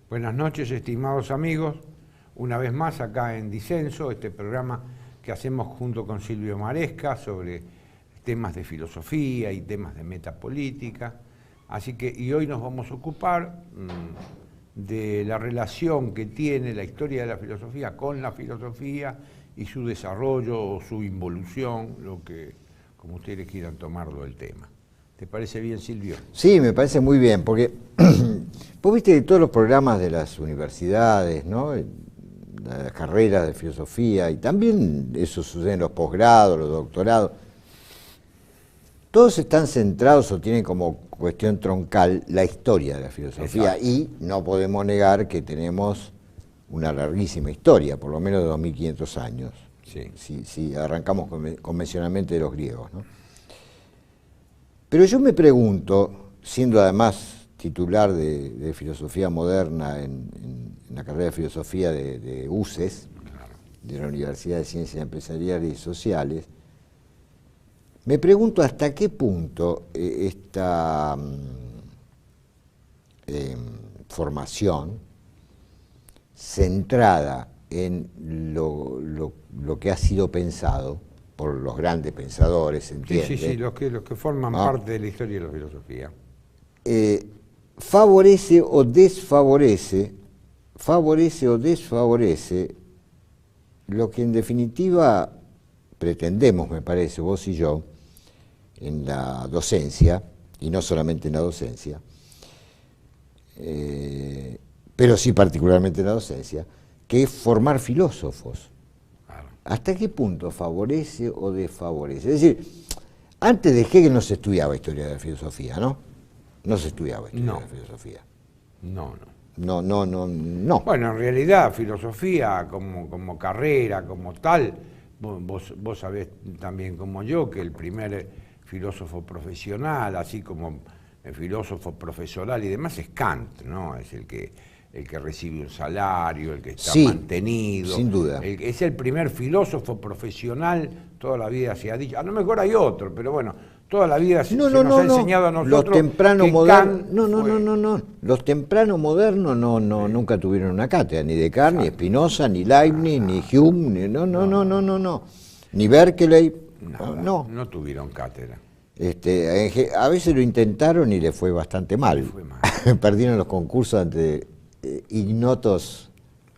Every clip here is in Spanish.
Buenas noches, estimados amigos. Una vez más acá en Disenso, este programa que hacemos junto con Silvio Maresca sobre temas de filosofía y temas de metapolítica. Así que, y hoy nos vamos a ocupar de la relación que tiene la historia de la filosofía con la filosofía y su desarrollo o su involución, lo que, como ustedes quieran tomarlo el tema. ¿Te parece bien, Silvio? Sí, me parece muy bien, porque vos viste que todos los programas de las universidades, ¿no? Las carreras de filosofía, y también eso sucede en los posgrados, los doctorados, todos están centrados o tienen como cuestión troncal la historia de la filosofía. Exacto. Y no podemos negar que tenemos una larguísima historia, por lo menos de 2500 años, sí. Si arrancamos convencionalmente de los griegos, ¿no? Pero yo me pregunto, siendo además titular de filosofía moderna en la carrera de filosofía de UCES, de la Universidad de Ciencias Empresariales y Sociales, me pregunto hasta qué punto esta formación centrada en lo que ha sido pensado por los grandes pensadores, ¿entiende? Sí, los que forman parte de la historia de la filosofía. Favorece o desfavorece lo que en definitiva pretendemos, me parece, vos y yo, en la docencia, y no solamente en la docencia, pero sí particularmente en la docencia, que es formar filósofos. ¿Hasta qué punto favorece o desfavorece? Es decir, antes de Hegel no se estudiaba historia de la filosofía, ¿no? No se estudiaba historia de la filosofía. No. Bueno, en realidad, filosofía como carrera, como tal, vos sabés también como yo que el primer filósofo profesional, así como el filósofo profesoral y demás, es Kant, ¿no? Es el que recibe un salario, el que está mantenido. Sin duda. Es el primer filósofo profesional, toda la vida se ha dicho. A lo mejor hay otro, pero bueno, toda la vida se nos ha enseñado a nosotros. Los tempranos modernos. No. Los tempranos modernos nunca tuvieron una cátedra, ni Descartes, ni Spinoza, ni Leibniz, ni Hume, no. Ni Berkeley. No tuvieron cátedra. A veces lo intentaron y le fue bastante mal. Perdieron los concursos ante ignotos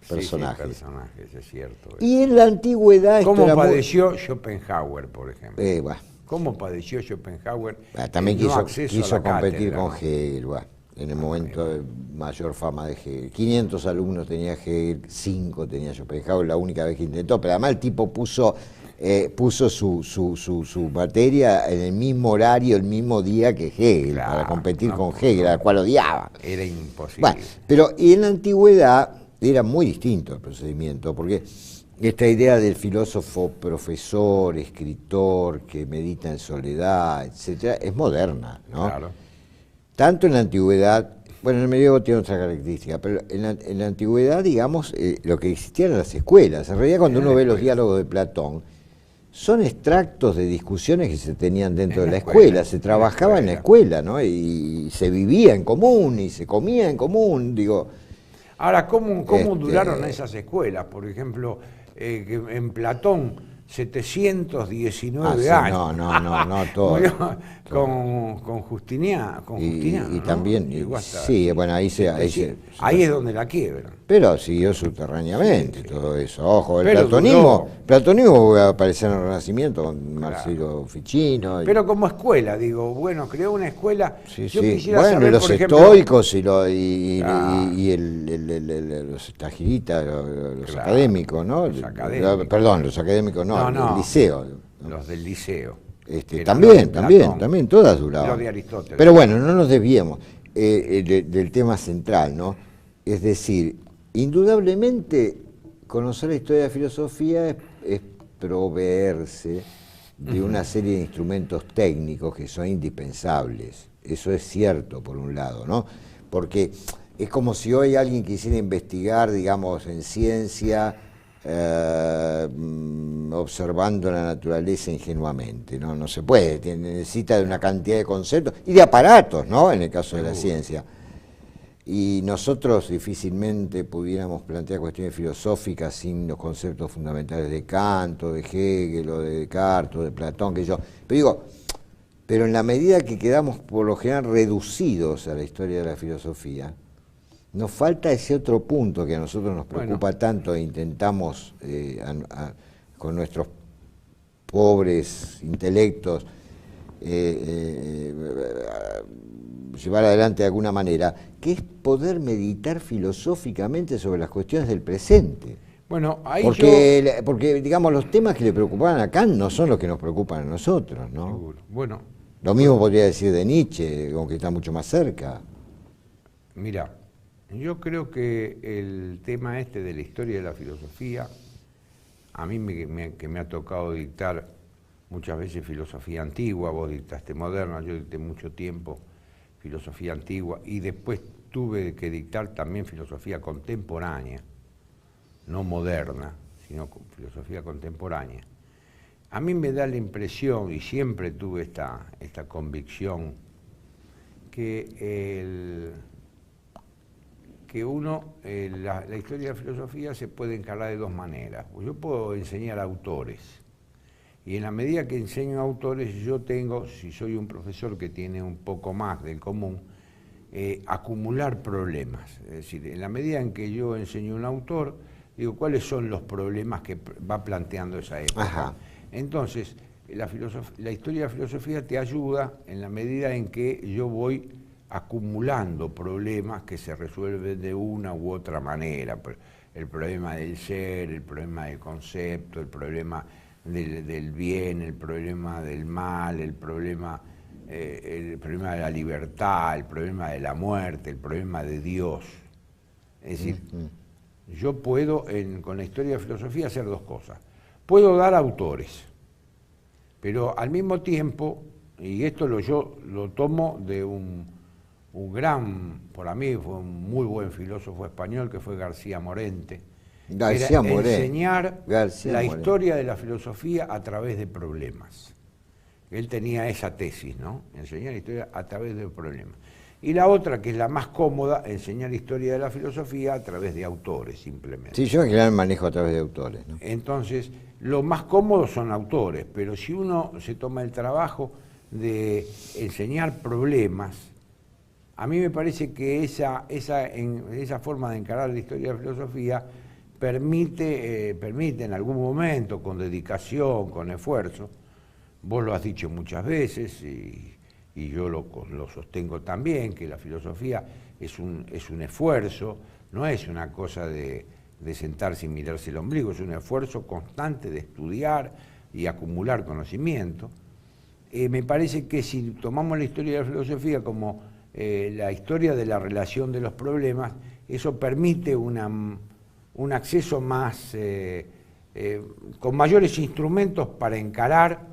personajes. Sí, personajes, es cierto. Y en la antigüedad... ¿Cómo padeció Schopenhauer, por ejemplo? Bueno. ¿Cómo padeció Schopenhauer? También quiso competir con Hegel, en el momento de mayor fama de Hegel. 500 alumnos tenía Hegel, 5 tenía Schopenhauer, la única vez que intentó, pero además el tipo puso su materia en el mismo horario, el mismo día que Hegel, para competir con Hegel, al cual odiaba. Era imposible. Bueno, pero y en la antigüedad era muy distinto el procedimiento, porque esta idea del filósofo profesor, escritor, que medita en soledad, etcétera, es moderna, ¿no? Claro. Tanto en la antigüedad, bueno, en el medievo tiene otra característica, pero en la antigüedad, digamos, lo que existían eran las escuelas. En realidad, cuando uno ve los diálogos de Platón, son extractos de discusiones que se tenían dentro de la escuela, se trabajaba en la escuela, ¿no? Y se vivía en común, y se comía en común, digo. Ahora, ¿cómo duraron esas escuelas? Por ejemplo, que en Platón, 719 años. No, todo. Con Justiniano. Y también, bueno, ahí es donde la quiebran. Pero siguió subterráneamente todo eso. Ojo, el platonismo va a aparecer en el Renacimiento con Marsilio Ficino. Pero como escuela, digo, bueno, creó una escuela. Yo quisiera saber, los estoicos y los estagiritas, los académicos, ¿no? Los académicos. Perdón, los académicos el liceo. Los del liceo. También, todas duraban. Los de Aristóteles. Pero bueno, no nos desviemos del tema central, ¿no? Es decir, indudablemente conocer la historia de la filosofía es proveerse de una serie de instrumentos técnicos que son indispensables. Eso es cierto, por un lado, ¿no? Porque es como si hoy alguien quisiera investigar, digamos, en ciencia, observando la naturaleza ingenuamente, ¿no? No se puede, necesita de una cantidad de conceptos y de aparatos, ¿no? En el caso de la ciencia. Y nosotros difícilmente pudiéramos plantear cuestiones filosóficas sin los conceptos fundamentales de Kant, o de Hegel, o de Descartes, o de Platón, que yo. Pero digo, pero en la medida que quedamos por lo general reducidos a la historia de la filosofía, nos falta ese otro punto que a nosotros nos preocupa tanto e intentamos con nuestros pobres intelectos llevar adelante de alguna manera, que es poder meditar filosóficamente sobre las cuestiones del presente. Bueno, ahí porque, digamos, los temas que le preocupaban a Kant no son los que nos preocupan a nosotros, ¿no? Seguro. Bueno, lo mismo podría decir de Nietzsche, aunque está mucho más cerca. Mira, yo creo que el tema este de la historia de la filosofía, a mí que me ha tocado dictar muchas veces filosofía antigua, vos dictaste moderna, yo dicté mucho tiempo filosofía antigua y después tuve que dictar también filosofía contemporánea, no moderna, sino filosofía contemporánea. A mí me da la impresión, y siempre tuve esta convicción, que la historia de la filosofía se puede encarar de dos maneras. Yo puedo enseñar autores, y en la medida que enseño autores, yo tengo, si soy un profesor que tiene un poco más del común, acumular problemas. Es decir, en la medida en que yo enseño un autor, digo, ¿cuáles son los problemas que va planteando esa época? Ajá. Entonces, la historia de la filosofía te ayuda en la medida en que yo voy acumulando problemas que se resuelven de una u otra manera. El problema del ser, el problema del concepto, el problema del bien, el problema del mal, el problema de la libertad, el problema de la muerte, el problema de Dios. Es decir, yo puedo con la historia de la filosofía hacer dos cosas. Puedo dar autores, pero al mismo tiempo, y esto yo lo tomo de un gran, para mí fue un muy buen filósofo español que fue García Morente, enseñar la historia de la filosofía a través de problemas. Él tenía esa tesis, ¿no? Enseñar la historia a través de problemas. Y la otra, que es la más cómoda, enseñar historia de la filosofía a través de autores, simplemente. Sí, yo en general manejo a través de autores, ¿no? Entonces, lo más cómodo son autores, pero si uno se toma el trabajo de enseñar problemas, a mí me parece que esa forma de encarar la historia de la filosofía permite en algún momento, con dedicación, con esfuerzo, vos lo has dicho muchas veces y yo lo sostengo también, que la filosofía es un esfuerzo, no es una cosa de sentarse y mirarse el ombligo, es un esfuerzo constante de estudiar y acumular conocimiento. Me parece que si tomamos la historia de la filosofía como la historia de la relación de los problemas, eso permite un acceso más, con mayores instrumentos para encarar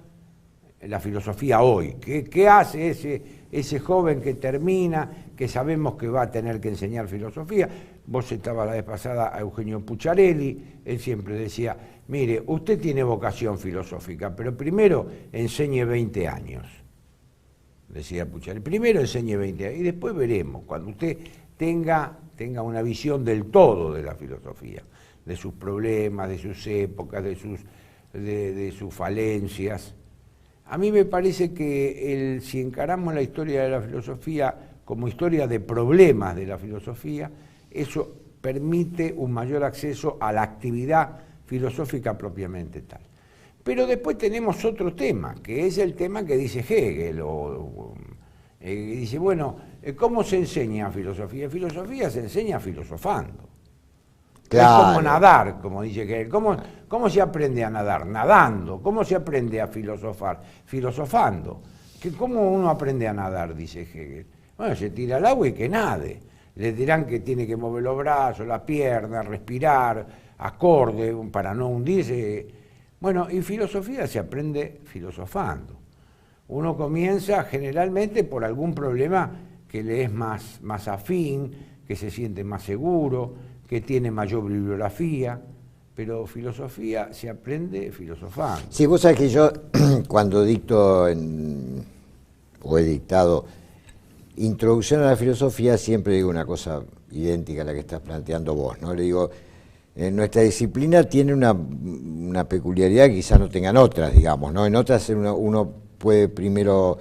la filosofía hoy. ¿Qué hace ese joven que termina, que sabemos que va a tener que enseñar filosofía? Vos citabas la vez pasada a Eugenio Pucciarelli, él siempre decía, mire, usted tiene vocación filosófica, pero primero enseñe 20 años, decía Pucciarelli, primero enseñe 20 años y después veremos, cuando usted tenga una visión del todo de la filosofía, de sus problemas, de sus épocas, de sus falencias. A mí me parece que si encaramos la historia de la filosofía como historia de problemas de la filosofía, eso permite un mayor acceso a la actividad filosófica propiamente tal. Pero después tenemos otro tema, que es el tema que dice Hegel, dice, bueno, ¿cómo se enseña filosofía? Filosofía se enseña filosofando. Claro. Es como nadar, como dice Hegel. ¿Cómo se aprende a nadar? Nadando. ¿Cómo se aprende a filosofar? Filosofando. ¿Cómo uno aprende a nadar? Dice Hegel. Bueno, se tira al agua y que nade. Le dirán que tiene que mover los brazos, la pierna, respirar, acorde, para no hundirse. Bueno, y filosofía se aprende filosofando. Uno comienza generalmente por algún problema que le es más afín, que se siente más seguro, que tiene mayor bibliografía, pero filosofía se aprende filosofando. Sí, vos sabés que yo cuando dicto o he dictado introducción a la filosofía, siempre digo una cosa idéntica a la que estás planteando vos, ¿no? Le digo, nuestra disciplina tiene una peculiaridad que quizás no tengan otras, digamos, ¿no? En otras uno puede primero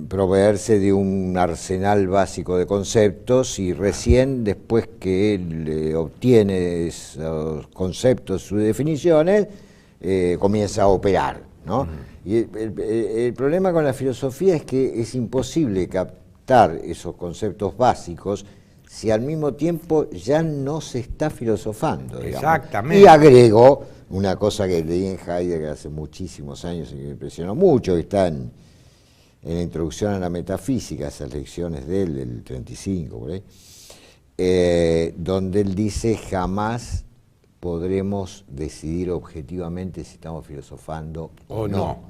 proveerse de un arsenal básico de conceptos y recién después que él obtiene esos conceptos, sus definiciones, comienza a operar, ¿no? Y el problema con la filosofía es que es imposible captar esos conceptos básicos si al mismo tiempo ya no se está filosofando, digamos. Exactamente. Y agrego una cosa que leí en Heidegger hace muchísimos años y que me impresionó mucho, que está en la introducción a la metafísica, esas lecciones de él, del 35, por ahí, donde él dice: jamás podremos decidir objetivamente si estamos filosofando o no.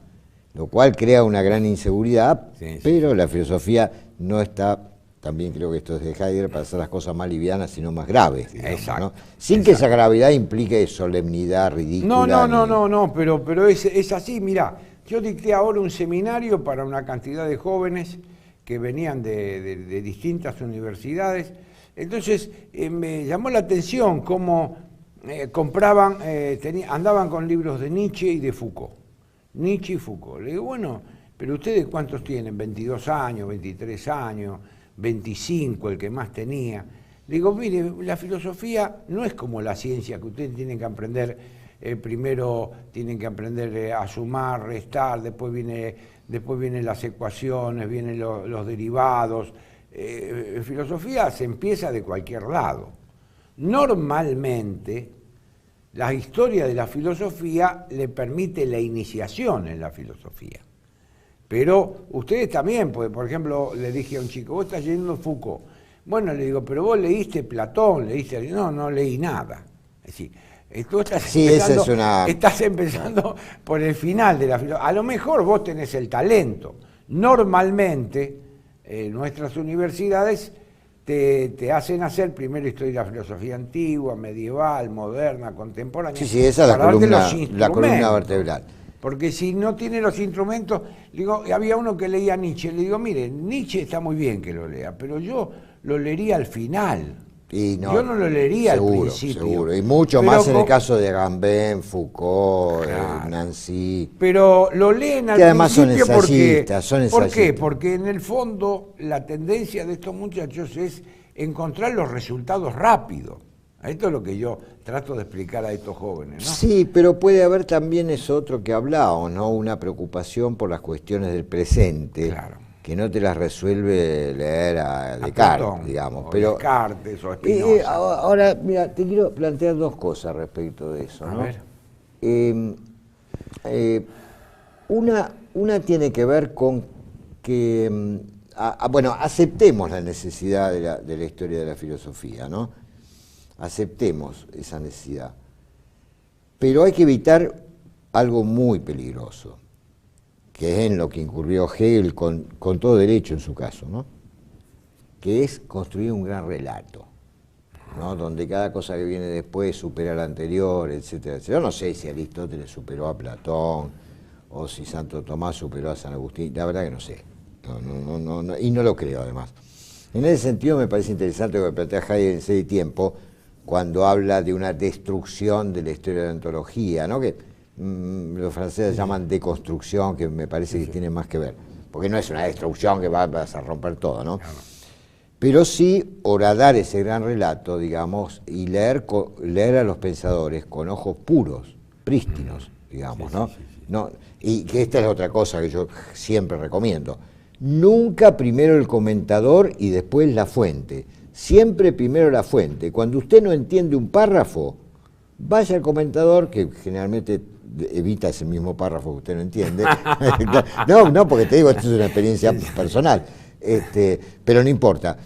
Lo cual crea una gran inseguridad, pero la filosofía no está, también creo que esto es de Heidegger, para hacer las cosas más livianas, sino más graves, digamos, ¿no? Sin que esa gravedad implique solemnidad ridícula. No, pero es así. Mirá, yo dicté ahora un seminario para una cantidad de jóvenes que venían de distintas universidades. Entonces me llamó la atención cómo compraban, andaban con libros de Nietzsche y de Foucault. Nietzsche y Foucault. Le digo, bueno, pero ustedes ¿cuántos tienen? 22 años, 23 años, 25, el que más tenía. Le digo, mire, la filosofía no es como la ciencia, que ustedes tienen que aprender, primero tienen que aprender a sumar, restar, después vienen las ecuaciones, vienen los derivados. Filosofía se empieza de cualquier lado. Normalmente, la historia de la filosofía le permite la iniciación en la filosofía. Pero ustedes también, porque, por ejemplo, le dije a un chico, vos estás leyendo Foucault. Bueno, le digo, pero vos leíste Platón, leíste... No leí nada. Es decir, tú estás empezando por el final de la filosofía. A lo mejor vos tenés el talento. Normalmente, nuestras universidades te hacen hacer primero historia de la filosofía antigua, medieval, moderna, contemporánea. Sí, esa es la columna vertebral. Porque si no tiene los instrumentos, digo, había uno que leía Nietzsche, le digo, mire, Nietzsche está muy bien que lo lea, pero yo lo leería al final. Yo no lo leería al principio. Seguro, y mucho más en el caso de Agamben, Foucault, Nancy. Pero lo leen al principio porque... ¿Por qué? Porque en el fondo la tendencia de estos muchachos es encontrar los resultados rápidos. Esto es lo que yo trato de explicar a estos jóvenes, ¿no? Sí, pero puede haber también eso otro que hablamos, ¿no? Una preocupación por las cuestiones del presente, claro, que no te las resuelve leer a Descartes, Platón, digamos. Pero Descartes o Spinoza. Ahora, mira, te quiero plantear dos cosas respecto de eso, ¿no? A ver. Una tiene que ver con que, bueno, aceptemos la necesidad de la historia de la filosofía, ¿no? Aceptemos esa necesidad. Pero hay que evitar algo muy peligroso, que es en lo que incurrió Hegel con todo derecho en su caso, ¿no? Que es construir un gran relato, ¿no? Donde cada cosa que viene después supera a la anterior, etcétera, etcétera. Yo no sé si Aristóteles superó a Platón o si Santo Tomás superó a San Agustín, la verdad que no sé, no, y no lo creo además. En ese sentido me parece interesante lo que plantea Heidegger en Sed y Tiempo, cuando habla de una destrucción de la historia de la ontología, ¿no? Que los franceses llaman deconstrucción, que me parece que tiene más que ver, porque no es una destrucción que vas a romper todo, ¿no? Pero sí horadar ese gran relato, digamos, y leer a los pensadores con ojos puros, prístinos, digamos, ¿no? No, y que esta es otra cosa que yo siempre recomiendo. Nunca primero el comentador y después la fuente. Siempre primero la fuente. Cuando usted no entiende un párrafo, vaya al comentador, que generalmente evita ese mismo párrafo que usted no entiende. No, porque te digo, esto es una experiencia personal. Pero no importa.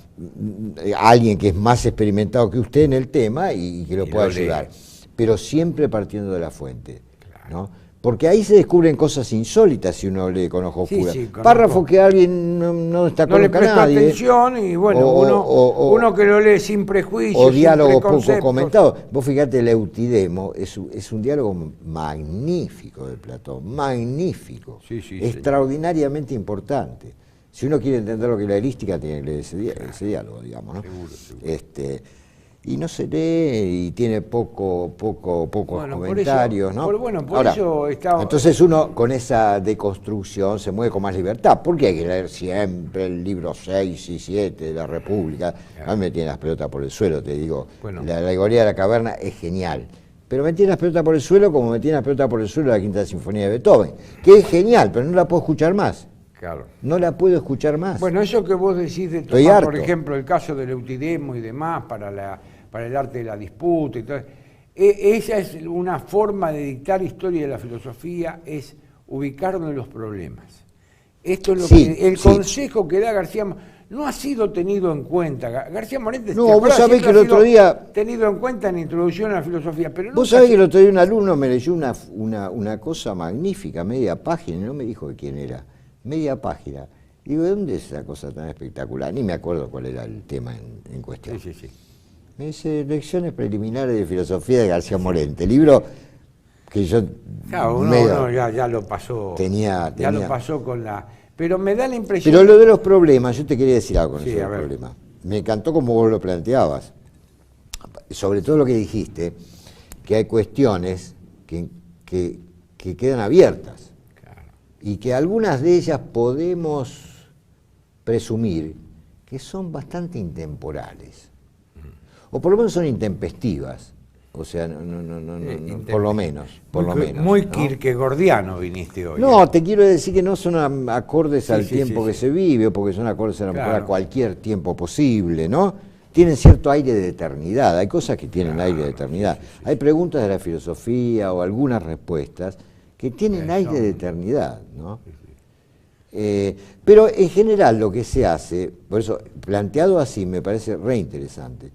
Alguien que es más experimentado que usted en el tema y que lo pueda ayudar. Pero siempre partiendo de la fuente, ¿no? Porque ahí se descubren cosas insólitas si uno lee con ojos puros. Párrafo que alguien no está no le presta atención y bueno, uno que lo lee sin prejuicios, o diálogos poco comentados. Vos fíjate, el Eutidemo es un diálogo magnífico de Platón, magnífico, extraordinariamente importante. Si uno quiere entender lo que es la erística, tiene que leer ese diálogo, digamos, ¿no? Seguro. Y no se lee y tiene pocos comentarios, ¿no? Por Ahora, eso está... entonces uno con esa deconstrucción se mueve con más libertad, porque hay que leer siempre el libro 6 y 7 de la República. A mí me tienen las pelotas por el suelo, te digo. Bueno. La alegoría de la caverna es genial. Pero me tiene las pelotas por el suelo como me tiene las pelotas por el suelo la Quinta Sinfonía de Beethoven, que es genial, pero no la puedo escuchar más. Claro. No la puedo escuchar más. Bueno, eso que vos decís de Estoy tomar, harto. por ejemplo, el caso del Eutidemo y demás para el arte de la disputa y todo, esa es una forma de dictar historia de la filosofía, es ubicarnos en los problemas. Esto es lo que el consejo que da García no ha sido tenido en cuenta. García Morente, no, vos sabés que el otro día tenido en cuenta en la introducción a la filosofía, pero vos sabés que el otro día un alumno me leyó una cosa magnífica, media página, y no me dijo de quién era, media página. Digo, ¿de dónde es esa cosa tan espectacular? Ni me acuerdo cuál era el tema en cuestión. Sí, sí, sí. Me dice, Lecciones preliminares de filosofía de García Morente, libro que yo claro, uno ya lo pasó. Ya lo pasó con la... Pero me da la impresión... Pero lo de los problemas, yo te quería decir algo con sí, eso de los problemas. Me encantó como vos lo planteabas. Sobre todo lo que dijiste, que hay cuestiones que quedan abiertas. Claro. Y que algunas de ellas podemos presumir que son bastante intemporales. O por lo menos son intempestivas. O sea, por lo menos. Muy kierkegaardiano viniste hoy. No, te quiero decir que no son acordes al tiempo que se vive, porque son acordes a lo mejor a cualquier tiempo posible, ¿no? Tienen cierto aire de eternidad, hay cosas que tienen aire de eternidad. Hay preguntas de la filosofía o algunas respuestas que tienen aire de eternidad, ¿no? Pero en general lo que se hace, por eso planteado así me parece re interesante.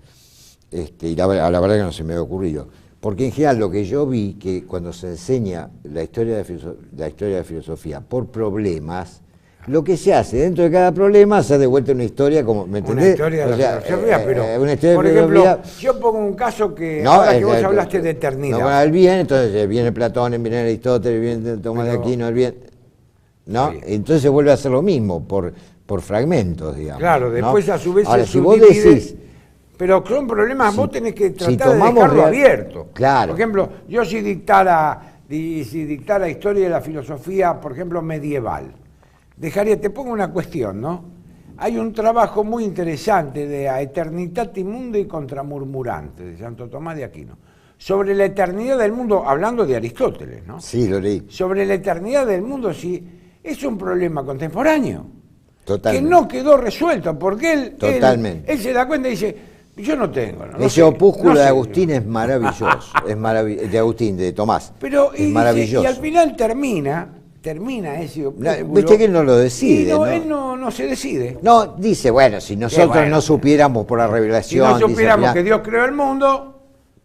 Y la verdad que no se me había ocurrido, porque en general lo que yo vi, que cuando se enseña la historia de la filosofía por problemas, lo que se hace dentro de cada problema se ha devuelto una historia, como, ¿me entendés? Una historia de la filosofía, pero una historia por de ejemplo, filosofía, yo pongo un caso que ahora que vos hablaste de eternidad. No, el bien, entonces viene Platón, viene Aristóteles, viene Tomás de Aquino, el bien, ¿no? Sí. Entonces se vuelve a hacer lo mismo, por fragmentos, digamos. Claro, después ¿no? A su vez ahora, se si vos decís... Pero son problemas, vos tenés que tratar de dejarlo abierto. Claro. Por ejemplo, yo si dictara historia de la filosofía, por ejemplo, medieval, te pongo una cuestión, ¿no? Hay un trabajo muy interesante de A Eternitatis Mundi contra Murmurantes, de Santo Tomás de Aquino, sobre la eternidad del mundo, hablando de Aristóteles, ¿no? Sí, lo leí. Sobre la eternidad del mundo, sí, es un problema contemporáneo. Totalmente. Que no quedó resuelto, porque él se da cuenta y dice... Yo no tengo. Ese opúsculo de Agustín es maravilloso, de Agustín, de Tomás. Pero, es maravilloso. Y al final termina ese opúsculo. Viste que él no lo decide. Y él no se decide. No, dice, bueno, si nosotros no supiéramos por la revelación. Si no supiéramos que Dios creó el mundo.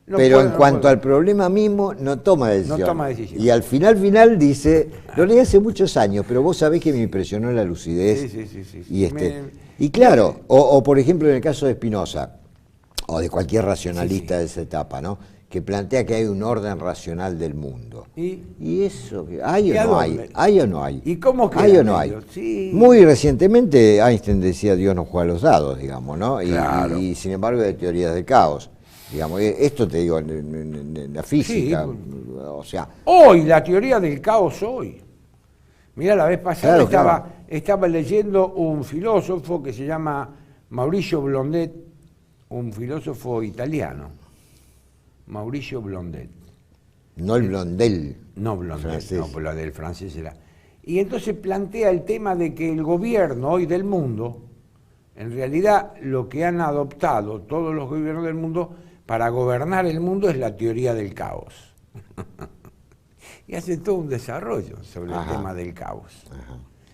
Pero en cuanto al problema mismo, no toma decisión. No toma decisión. Y al final dice, lo leí hace muchos años, pero vos sabés que me impresionó la lucidez. Sí. Y claro, o por ejemplo en el caso de Spinoza, o de cualquier racionalista de esa etapa, ¿no? Que plantea que hay un orden racional del mundo. ¿Y eso? ¿Hay o no hay? ¿Hay o no hay? ¿Y cómo queda? ¿Hay o no hay? Sí. Muy recientemente Einstein decía Dios no juega a los dados, digamos, ¿no? Claro. Y sin embargo de teorías del caos. Digamos, esto te digo en la física, o sea... Hoy, la teoría del caos hoy. Mirá, la vez pasada estaba leyendo un filósofo que se llama Mauricio Blondet, un filósofo italiano, Mauricio Blondet. No el Blondel. No Blondet, no, pero la del francés era. Y entonces plantea el tema de que el gobierno hoy del mundo, en realidad lo que han adoptado todos los gobiernos del mundo para gobernar el mundo es la teoría del caos. Y hace todo un desarrollo sobre el tema del caos.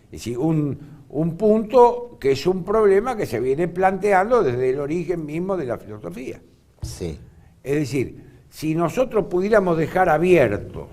Es decir, un punto que es un problema que se viene planteando desde el origen mismo de la filosofía. Sí. Es decir, si nosotros pudiéramos dejar abiertos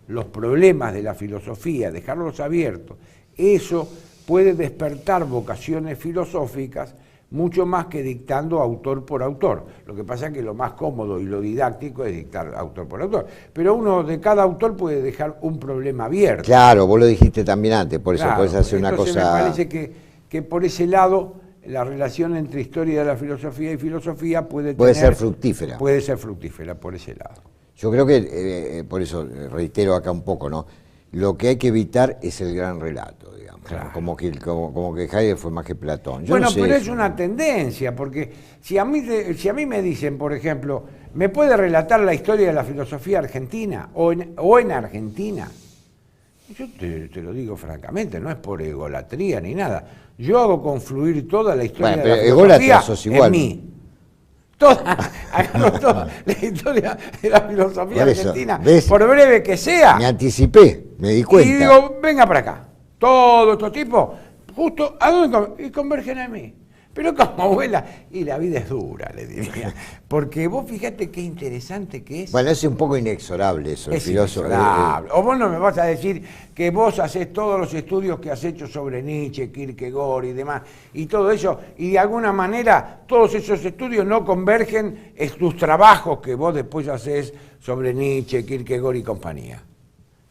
los problemas de la filosofía, dejarlos abiertos, eso puede despertar vocaciones filosóficas mucho más que dictando autor por autor. Lo que pasa es que lo más cómodo y lo didáctico es dictar autor por autor. Pero uno de cada autor puede dejar un problema abierto. Claro, vos lo dijiste también antes, por eso podés hacer una cosa... Me parece que que por ese lado la relación entre historia de la filosofía y filosofía puede ser fructífera. Puede ser fructífera por ese lado. Yo creo que, por eso reitero acá un poco, ¿no? Lo que hay que evitar es el gran relato, digamos. Claro. Como que Heidegger fue más que Platón. Yo bueno, no sé pero eso, es una tendencia, porque si a mí me dicen, por ejemplo, ¿me puede relatar la historia de la filosofía argentina o en Argentina? Yo te lo digo francamente, no es por egolatría ni nada. Yo hago confluir toda la historia de la filosofía en mí. Hagamos toda la historia de la filosofía argentina, por breve que sea. Me anticipé, me di cuenta. Y digo, venga para acá. Todos estos tipos, justo, ¿a dónde? Y convergen en mí. Pero como abuela, y la vida es dura, le diría. Porque vos fíjate qué interesante que es. Bueno, es un poco inexorable eso, el filósofo. O vos no me vas a decir que vos hacés todos los estudios que has hecho sobre Nietzsche, Kierkegaard y demás, y todo eso, y de alguna manera todos esos estudios no convergen en tus trabajos que vos después hacés sobre Nietzsche, Kierkegaard y compañía.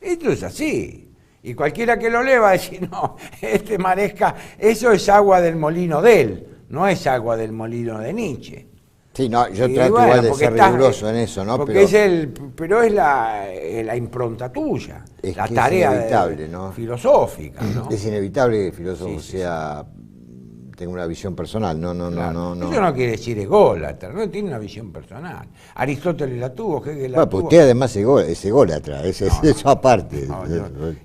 Esto es así. Y cualquiera que lo lea va a decir, no, Maresca, eso es agua del molino de él, no es agua del molino de Nietzsche. Sí, no, yo trato igual de ser riguroso en eso, ¿no? Porque pero es la impronta tuya, es la tarea ¿no? filosófica, ¿no? Es inevitable que el filósofo tenga una visión personal, no. Eso no quiere decir ególatra, no tiene una visión personal. Aristóteles la tuvo, Hegel la tuvo. Pues usted además es ególatra, eso aparte.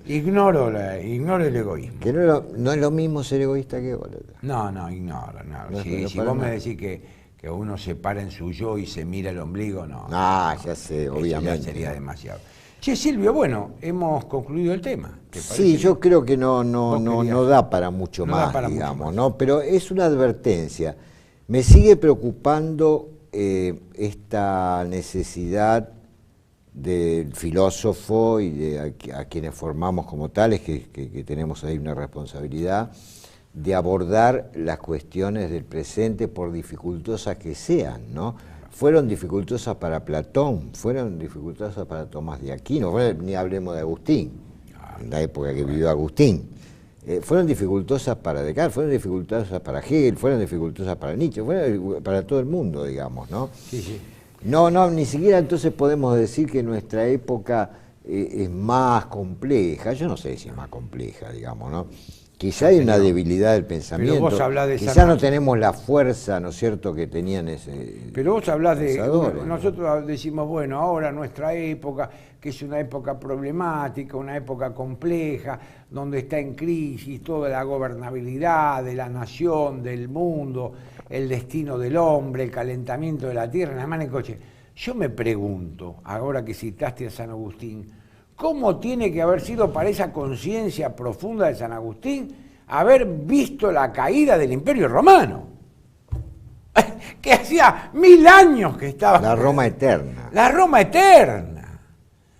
Ignoro el egoísmo. Que no es lo mismo ser egoísta que ególatra. No, ignoro. Si vos me decís que uno se para en su yo y se mira el ombligo, no. Ya sé, obviamente. Ya sería demasiado. Che, Silvio, bueno, hemos concluido el tema. Sí, yo creo que no da para mucho más, digamos, ¿no? Pero es una advertencia. Me sigue preocupando esta necesidad del filósofo y a quienes formamos como tales, que tenemos ahí una responsabilidad, de abordar las cuestiones del presente por dificultosas que sean, ¿no? Fueron dificultosas para Platón, fueron dificultosas para Tomás de Aquino, ni hablemos de Agustín, en la época que vivió Agustín. Fueron dificultosas para Descartes, fueron dificultosas para Hegel, fueron dificultosas para Nietzsche, fueron para todo el mundo, digamos, ¿no? Sí. No, ni siquiera entonces podemos decir que nuestra época es más compleja. Yo no sé si es más compleja, digamos, ¿no? Quizá hay una debilidad del pensamiento, pero vos hablás de quizá no tenemos la fuerza, ¿no es cierto?, que tenían ese... Pero vos hablás nosotros decimos, bueno, ahora nuestra época, que es una época problemática, una época compleja, donde está en crisis toda la gobernabilidad de la nación, del mundo, el destino del hombre, el calentamiento de la tierra, nada más en coche. Yo me pregunto, ahora que citaste a San Agustín, ¿cómo tiene que haber sido para esa conciencia profunda de San Agustín haber visto la caída del Imperio Romano? Que hacía 1000 años que estaba... La Roma eterna. La Roma eterna.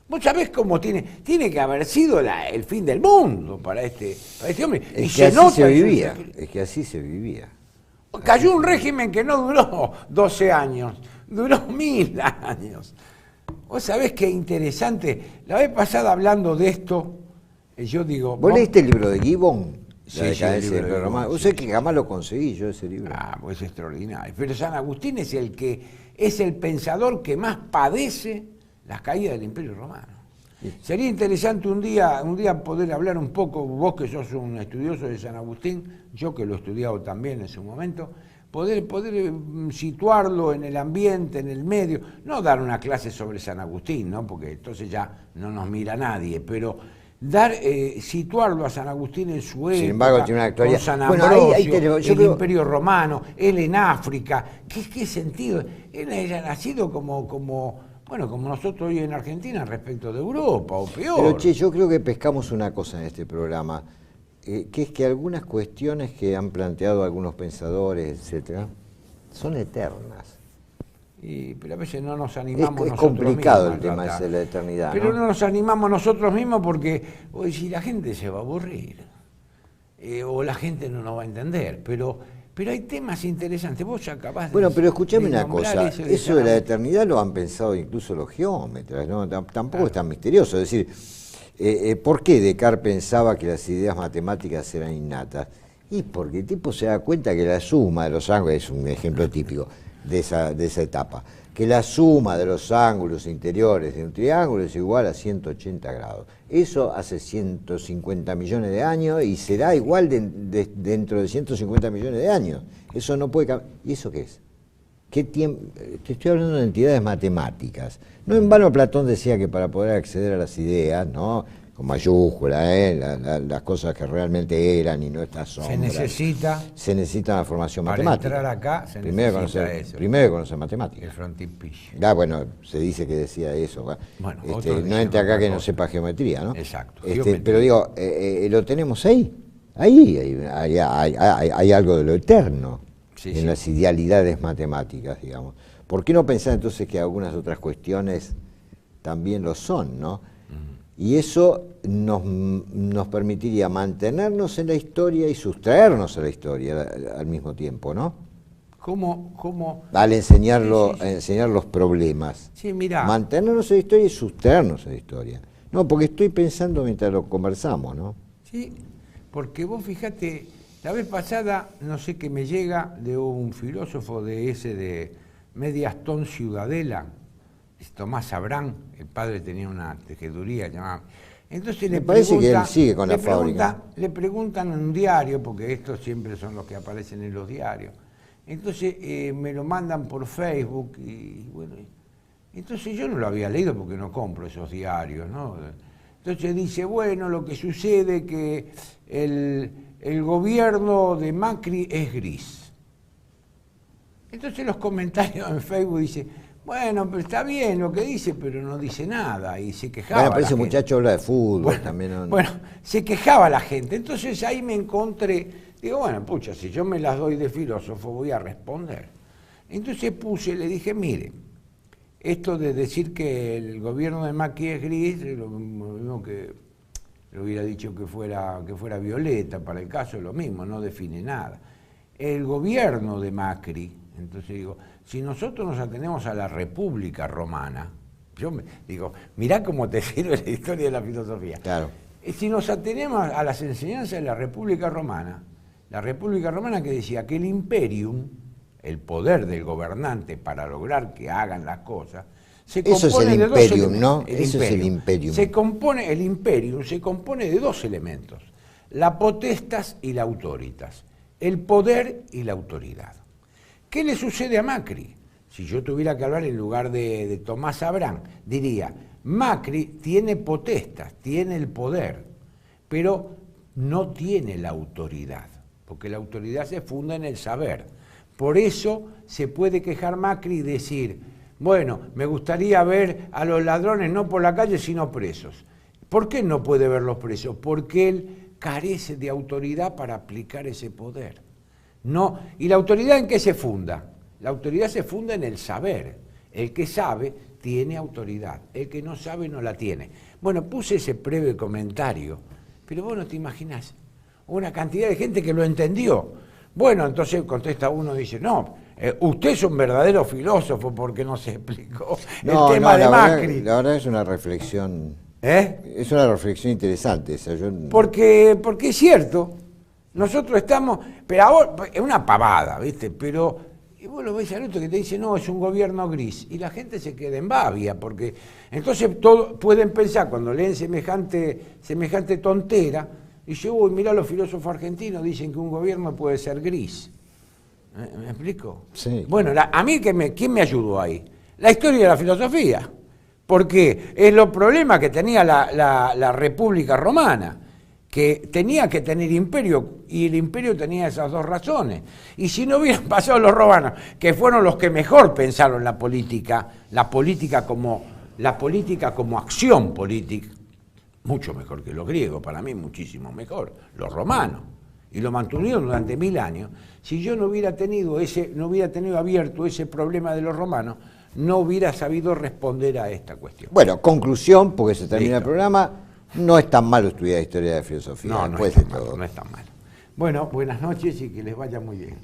Vos sabés cómo tiene que haber sido el fin del mundo para este hombre. Es que así se vivía. Es que así se vivía. Cayó un régimen que no duró 12 años, duró 1000 años. Vos sabés qué interesante, la vez pasada hablando de esto, yo digo... ¿Vos leíste el libro de Gibbon? Sí, el libro de Gibbon. Vos sabés que jamás lo conseguí yo ese libro. Pues es extraordinario. Pero San Agustín es el pensador que más padece las caídas del Imperio Romano. Sí. Sería interesante un día poder hablar un poco, vos que sos un estudioso de San Agustín, yo que lo he estudiado también en su momento, poder situarlo en el ambiente, en el medio, no dar una clase sobre San Agustín, ¿no? Porque entonces ya no nos mira nadie, pero situarlo a San Agustín en su época, sin embargo, tiene una actualidad. Con San Ambrosio, el Imperio Romano, él en África, ¿qué sentido? Él haya nacido como nosotros hoy en Argentina respecto de Europa, o peor. Pero che, yo creo que pescamos una cosa en este programa, que es que algunas cuestiones que han planteado algunos pensadores, etcétera, son eternas. Pero a veces no nos animamos nosotros mismos. Es complicado el tema ese de la eternidad. Pero no nos animamos nosotros mismos porque hoy si la gente se va a aburrir, o la gente no nos va a entender, pero hay temas interesantes. Vos ya acabás de... Bueno, pero escúchame una cosa, eso de la eternidad lo han pensado incluso los geómetras, ¿no? Tampoco es tan misterioso, es decir... ¿por qué Descartes pensaba que las ideas matemáticas eran innatas? Y porque el tipo se da cuenta que la suma de los ángulos, es un ejemplo típico de esa etapa, que la suma de los ángulos interiores de un triángulo es igual a 180 grados. Eso hace 150 millones de años y será igual dentro de 150 millones de años. Eso no puede cambiar. ¿Y eso qué es? ¿Qué tiempo? Te estoy hablando de entidades matemáticas. No en vano Platón decía que para poder acceder a las ideas, ¿no?, con mayúscula, las cosas que realmente eran y no estas sombras. Se necesita una formación matemática. Para entrar acá primero conocer matemáticas. El frontispicio. Bueno, se dice que decía eso. Bueno, no entre acá que no sepa geometría, ¿no? Exacto. Pero digo, lo tenemos ahí. Ahí hay algo de lo eterno en las idealidades matemáticas, digamos. ¿Por qué no pensar entonces que algunas otras cuestiones también lo son, ¿no? Y eso nos permitiría mantenernos en la historia y sustraernos a la historia al mismo tiempo, ¿no? ¿Cómo? Al enseñar los problemas. Sí, mirá. Mantenernos en la historia y sustraernos a la historia. No, porque estoy pensando mientras lo conversamos, ¿no? Sí, porque vos fijate, la vez pasada, no sé qué me llega de un filósofo de Mediastón Ciudadela, Tomás Abrán, el padre tenía una tejeduría llamada. Entonces me parece que él sigue con la fábrica. Le preguntan en un diario, porque estos siempre son los que aparecen en los diarios. Entonces me lo mandan por Facebook y bueno, entonces yo no lo había leído porque no compro esos diarios, ¿no? Entonces dice, bueno, lo que sucede que el gobierno de Macri es gris. Entonces los comentarios en Facebook dicen, bueno, pero está bien lo que dice, pero no dice nada, y se quejaba. Bueno, pero ese muchacho habla de fútbol también. Bueno, se quejaba la gente, entonces ahí me encontré, digo, bueno, pucha, si yo me las doy de filósofo voy a responder. Entonces le dije, mire, esto de decir que el gobierno de Macri es gris, lo mismo que le hubiera dicho que fuera violeta, para el caso es lo mismo, no define nada. El gobierno de Macri, entonces digo, si nosotros nos atenemos a la República Romana, yo digo, mirá cómo te sirve la historia de la filosofía. Claro. Si nos atenemos a las enseñanzas de la República Romana que decía que el imperium, el poder del gobernante para lograr que hagan las cosas, se compone de dos elementos. ¿No? Eso es el imperium. El imperium se compone de dos elementos, la potestas y la autoritas, el poder y la autoridad. ¿Qué le sucede a Macri? Si yo tuviera que hablar en lugar de Tomás Abrán, diría, Macri tiene potestas, tiene el poder, pero no tiene la autoridad, porque la autoridad se funda en el saber. Por eso se puede quejar Macri y decir, bueno, me gustaría ver a los ladrones no por la calle, sino presos. ¿Por qué no puede verlos presos? Porque él carece de autoridad para aplicar ese poder. No, ¿y la autoridad en qué se funda? La autoridad se funda en el saber. El que sabe tiene autoridad, el que no sabe no la tiene. Bueno, puse ese breve comentario, pero vos no te imaginás una cantidad de gente que lo entendió. Bueno, entonces contesta uno y dice, no, usted es un verdadero filósofo porque no se explicó el tema de Macri. La verdad es una reflexión, es una reflexión interesante esa. Porque es cierto. Nosotros estamos, pero ahora, es una pavada, ¿viste? Pero, y vos lo ves al otro que te dice, no, es un gobierno gris, y la gente se queda en babia, porque entonces pueden pensar, cuando leen semejante tontera, dice, uy, mirá, los filósofos argentinos dicen que un gobierno puede ser gris. ¿Me explico? Sí. Bueno, a mí, ¿quién me ayudó ahí? La historia de la filosofía, porque es los problemas que tenía la República Romana, que tenía que tener imperio, y el imperio tenía esas dos razones. Y si no hubieran pasado los romanos, que fueron los que mejor pensaron la política como acción política, mucho mejor que los griegos, para mí muchísimo mejor, los romanos, y lo mantuvieron durante 1000 años. Si yo no hubiera tenido abierto ese problema de los romanos, no hubiera sabido responder a esta cuestión. Bueno, conclusión, porque se termina el programa. No es tan malo estudiar historia de filosofía. No es tan malo. Bueno, buenas noches y que les vaya muy bien.